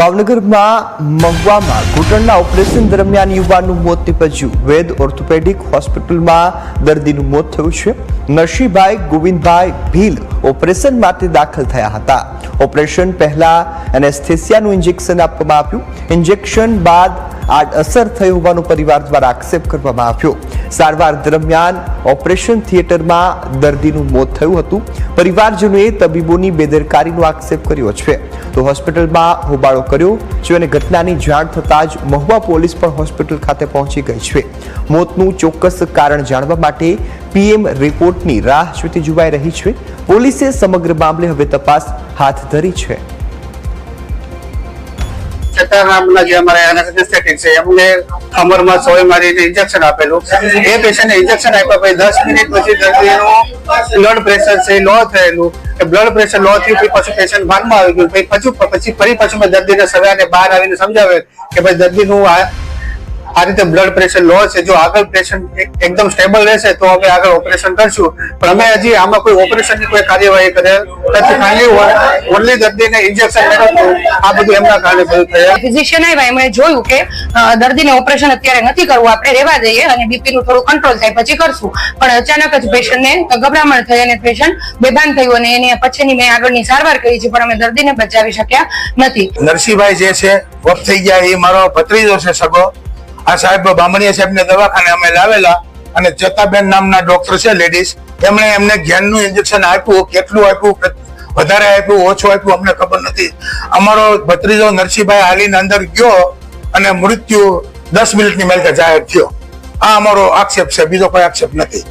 ભાવનગરમાં મહુવામાં ઘૂંટણના ઓપરેશન દરમિયાન યુવાનનું મોત નીપજ્યું। વેદ ઓર્થોપેડિક હોસ્પિટલમાં દર્દીનું મોત થયું છે। નરસિંહભાઈ ગોવિંદભાઈ ભીલ ઓપરેશન માટે દાખલ થયા હતા। ઓપરેશન પહેલા એનેસ્થેસિયાનું ઇન્જેક્શન આપવામાં આવ્યું। ઇન્જેક્શન બાદ આડઅસર થઈ હોવાનો પરિવાર દ્વારા આક્ષેપ કરવામાં આવ્યો। સારવાર દરમિયાન ઓપરેશન થિયેટરમાં દર્દીનું મોત થયું હતું। પરિવારજનોએ તબીબોની બેદરકારીનો આક્ષેપ કર્યો છે તો હોસ્પિટલમાં હોબાળો કર્યો છે અને ઘટનાની જાણ થતાં જ મહુવા પોલીસ પણ હોસ્પિટલ ખાતે પહોંચી ગઈ છે। મોતનું ચોક્કસ કારણ જાણવા માટે પીએમ રિપોર્ટની રાહ જોતી જોવાઈ રહી છે। પોલીસે સમગ્ર મામલે હવે તપાસ હાથ ધરી છે। નામના જે અમારા એનેસ્થેટિક છે એમને કમરમાં સોય મારીને ઇન્જેક્શન આપેલું। એ પેશન્ટને ઇન્જેક્શન આપ્યા પછી 10 મિનિટ પછી દર્દીનું બ્લડ પ્રેશર છે લો થયેલું। એ બ્લડ પ્રેશર લો થયું પછી પેશન્ટ ભાનમાં આવી ગયું। પછી ફરી પાછું મેં દર્દીને સવારે બહાર આવીને સમજાવે કે ભાઈ દર્દીનું આ રીતે બ્લડ પ્રેશર લો છે, જો આગળ પેશન્ટ એકદમ સ્ટેબલ રહેશે તો અમે આગળ ઓપરેશન કરશું, પણ અમે હજી આમાં કોઈ ઓપરેશનની કોઈ કાર્યવાહી કરે નથી। ખાલી ઓનલી દર્દીને ઇન્જેક્શન મેળવતું આ બધું એમના કારણે બધું થયું। ફિઝિશિયન આવ્યા એમણે જોયું કે દર્દીને ઓપરેશન અત્યારે નથી કરવું, આપણે રહેવા દઈએ અને બીપી નું થોડું કંટ્રોલ થાય પછી કરશું, પણ અચાનક જ પેશન્ટને ગભરામણ થઈ અને પેશન્ટ બેભાન થયું અને એની પછીની મેં આગળની સારવાર કરી છે, પણ અમે દર્દીને બચાવી શક્યા નથી। નરસિંહભાઈ જે છે વફ થઈ ગયા એ મારો ભત્રીજો છે સગો। આ સાહેબ બામણીયા સાહેબને દવાખાને અમે લાવેલા અને ચેતાબેન નામના ડોક્ટર છે લેડીઝ, એમણે એમને જ્ઞાનનું ઇન્જેક્શન આપ્યું। કેટલું આપ્યું, વધારે આપ્યું, ઓછું આપ્યું અમને ખબર નથી। અમારો ભત્રીજો નરસિંહભાઈ હાલીને અંદર ગયો અને મૃત્યુ 10 મિનિટની મેલકે જાહેર થયો। આ અમારો આક્ષેપ છે, બીજો કોઈ આક્ષેપ નથી।